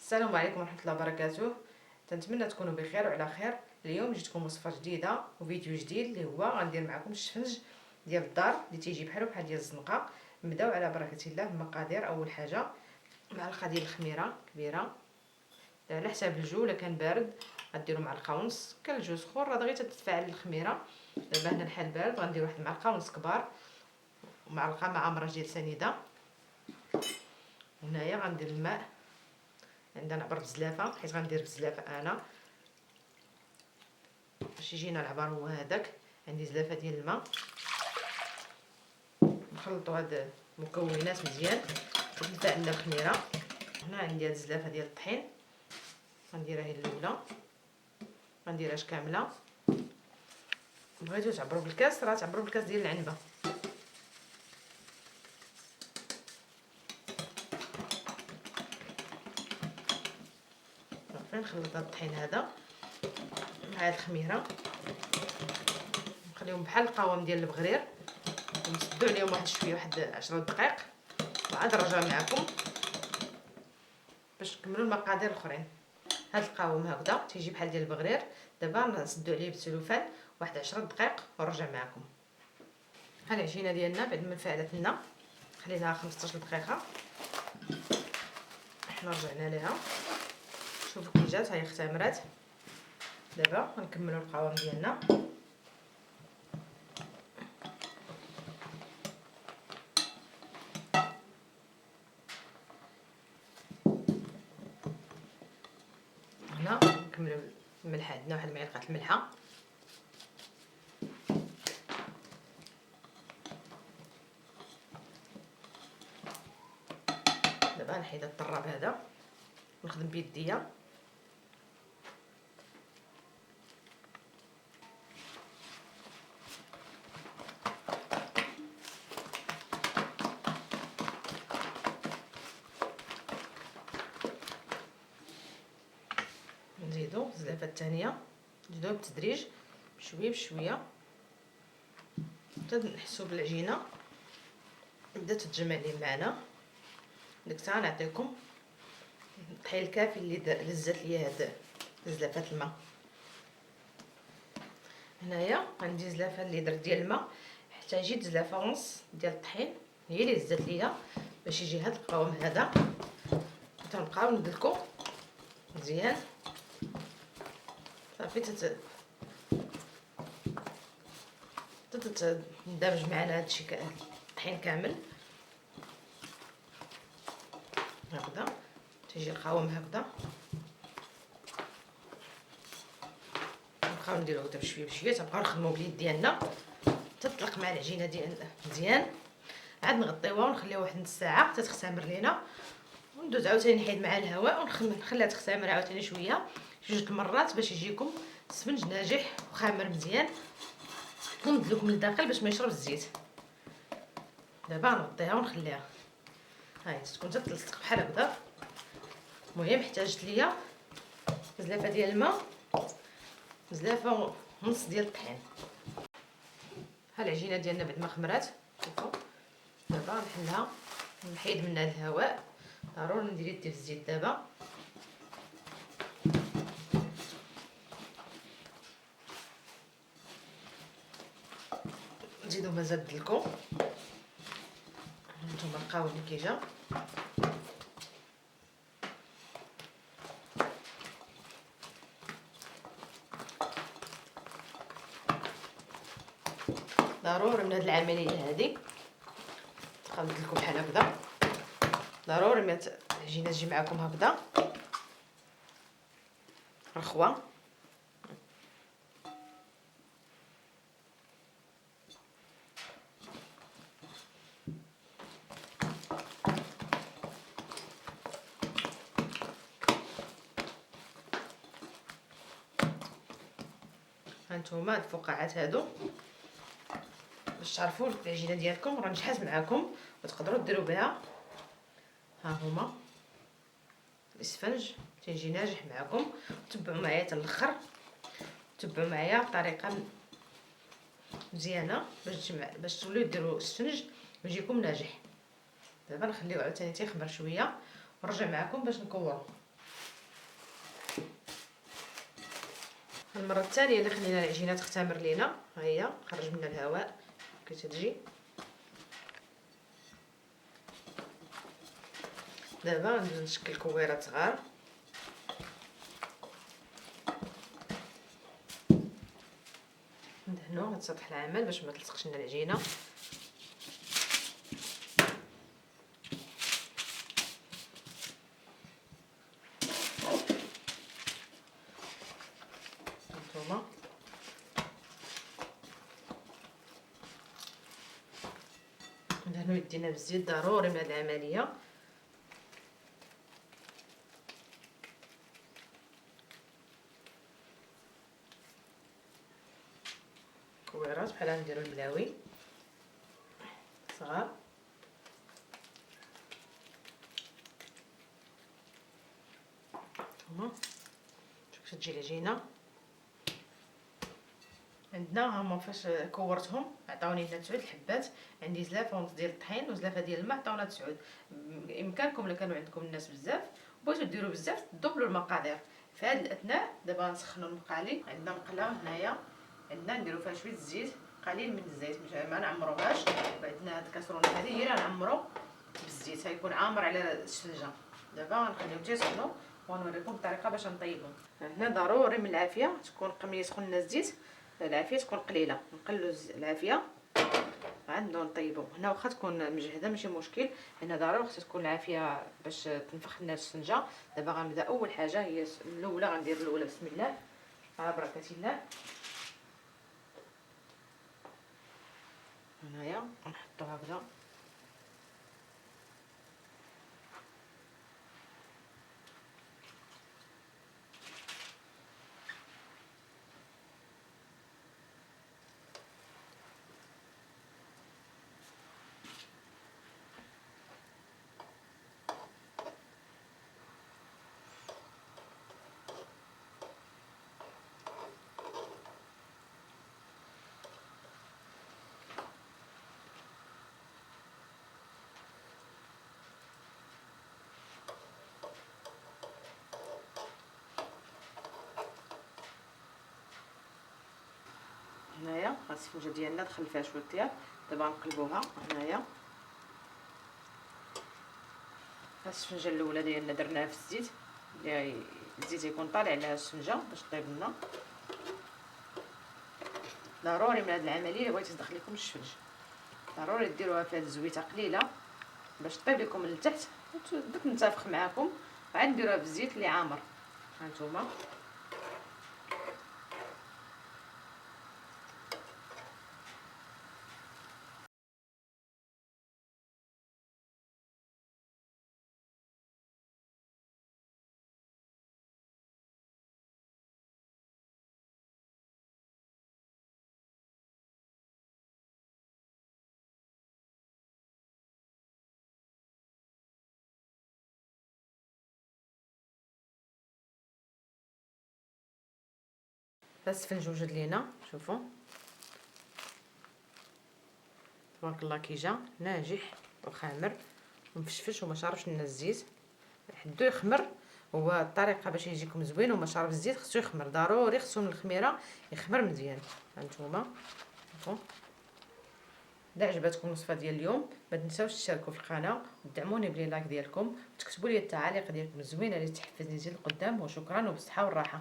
السلام عليكم ورحمة الله وبركاته. تنتمنى تكونوا بخير وعلى خير. اليوم جيتكم وصفة جديدة وفيديو جديد اللي هو غندير معكم الشفنج ديال الدار اللي تيجي بحال ديال الزنقة. نبداو على بركة الله. المقادير: اول حاجة معلقة ديال الخميرة كبيرة على حساب الجو، الا كان بارد غديروا معلقة ونص، كان الجو سخون راه دغيا تتفاعل الخميرة. دابا هنا الحال بارد غندير واحد المعلقة ونص كبار ومعلقة مع مرة ديال سنيدة. هنايا غندير الماء، عندنا عبر بزلافه حيت غندير بزلافه انا باش يجينا العبر هو هذاك. عندي زلافه ديال الماء، نخلطوا هاد المكونات مزيان وتنفعل الخميره. هنا عندي هاد الزلافه ديال الطحين، غنديرها هي الاولى، غنديرهاش كامله. بغيتو تعبروا بالكاس راه تعبروا بالكاس ديال العنبه. صافي نخلط هاد الطحين هذا مع هاد الخميره، نخليهم بحال القوام ديال البغرير ونسدو عليهم واحد شويه، واحد 10 دقائق، وعاد نرجع معكم باش نكملوا المقادير الاخرين. هاد القوام هكذا تيجي بحال ديال البغرير. دابا نسدو عليه بالسلوفان واحد 10 دقائق ونرجع معكم. ها العجينه ديالنا بعد ما فعلت لنا خليناها 15 دقيقه، حنا رجعنا ليها. شوفوا كي جات، هي اختمرات. دابا غنكملوا القوام ديالنا. هنا نكملوا الملحه، عندنا واحد المعلقه الملحه. دابا نحيد الطراب هذا ونخدم بيديا. نزيدو الزلافه الثانيه، نزيدوها بالتدريج بشويه بشويه حتى نحسوا بالعجينه بدات تتجمع لي معنا. ديك الساعه نعطيكم الطحين الكافي اللي لزات ليا هاد زلافه الماء. هنايا عندي زلافه اللي درت ديال الماء حتى جيت زلافه ونص ديال الطحين هي اللي زات ليا باش يجي هاد القوام هذا. تنبقاو ندلكو مزيان صافي تندمج معنا هادشي الطحين كامل هكذا. تيجي القوام هكذا، نبقاو نديروه حتى بشويه بشويه، تنبقاو نخدمو باليد ديالنا تطلق مع العجينه ديالنا مزيان. عاد نغطيوها ونخليوها واحد نص ساعه حتى تختمر لينا، وندوز عاوتاني نحيد معها الهواء ونخليها تختمر عاوتاني شويه جوج المرات باش يجيكم السفنج ناجح وخامر مزيان. وندلوكم للداخل باش ما يشرب الزيت. دابا نغطيها ونخليها هاي تكون تتلصق بحال هكذا. المهم احتاجت ليا زلافه ديال الماء، زلافه ونص ديال الطحين. ها العجينه ديالنا بعد ما خمرات، شوفوا دابا نحلها نحيد منها الهواء. ضروري ندير يدي في الزيت دابا. نزيدو مازال دلكو، نتوما القاوم اللي كيجا. ضروري من هاد العمليه هادي تبقاو ندلكو بحال هكذا. ضروري ما العجينه تجي معكم هكذا رخوه. هانتوما الفقاعات هادو باش تعرفوا العجينه ديالكم راه نجحات معكم وتقدروا ديروا بها. ها هما الاسفنج تيجي ناجح معكم. تبعوا معايا حتى الاخر، تبعوا معايا بطريقه مزيانه باش توليو ديروا السفنج ويجيكم ناجح. دابا نخليوه عاوتاني تيخمر شويه ونرجع معكم باش نكورو. المره الثانيه اللي خلينا العجينه تختمر لينا، ها هي خرج منها الهواء كي تجي. دابا ندوز نشكل كويرات صغار، ندهنو هاد سطح العمل باش ما تلصقش لنا العجينه. هانتوما ندهنو يدينا بالزيت ضروري من هاد العمليه. كويرات بحال نديرو الملاوي صغار. هما شوف كتجي العجينه عندنا. هما فاش كورتهم عطاوني هنا 9 الحبات، عندي زلافه ونص ديال الطحين وزلافه ديال الماء عطاونا 9. بامكانكم الا كانوا عندكم الناس بزاف بغيتو ديروا بزاف دوبلوا المقادير. في هذا الاثناء دابا غنسخنوا المقالي. عندنا مقله هنايا، عندنا نديروا فيها شويه الزيت، قليل من الزيت ما نعمروهاش. وعندنا هاد الكاسرونه هذه هي اللي غنعمروا بالزيت، غيكون عامر على السفنجه. دابا غنخليهم تيسخنوا ونوريكم الطريقه باش نطيبهم. هنا ضروري من العافيه تكون قميه سخونه الزيت، العافيه تكون قليله. نقلوا العافيه عاد نطيبوا. هنا واخا تكون مجهده ماشي مشكل، هنا ضروري خصها تكون العافيه باش تنفخ لنا السفنجه. دابا غنبدا اول حاجه هي الاولى، غندير الاولى بسم الله على بركه الله. هنايا نحطو هكذا هنايا السفنجه ديالنا دخل فيها شويه الطياب. دابا نقلبوها. هنايا السفنجه الاولى ديالنا درناها في الزيت، الزيت يكون طالع على السفنجه باش طيب لنا. ضروري من هذه العمليه الا بغيتي تدخل لكم الشفنج ضروري ديروها في هذه الزويته قليله باش طيب لكم من التحت داك منتفخ معاكم. عاد نديروها بالزيت اللي عامر. هانتوما السفنج وجد لينا، شوفوا تبارك الله كي جا ناجح وخامر ومفشفش وما شاربش لنا الزيت. حدو يخمر، هو الطريقه باش يجيكم زوين وما شارب الزيت خصو يخمر ضروري، خصو من الخميره يخمر مزيان. هانتوما شوفوا. اذا عجبتكم الوصفه ديال اليوم ما تنساوش تشتركوا في القناه ودعموني بلي لايك ديالكم وتكتبوا لي التعاليق ديالكم الزوينه اللي تحفزني نزيد لقدام. وشكرا وبالصحه والراحه.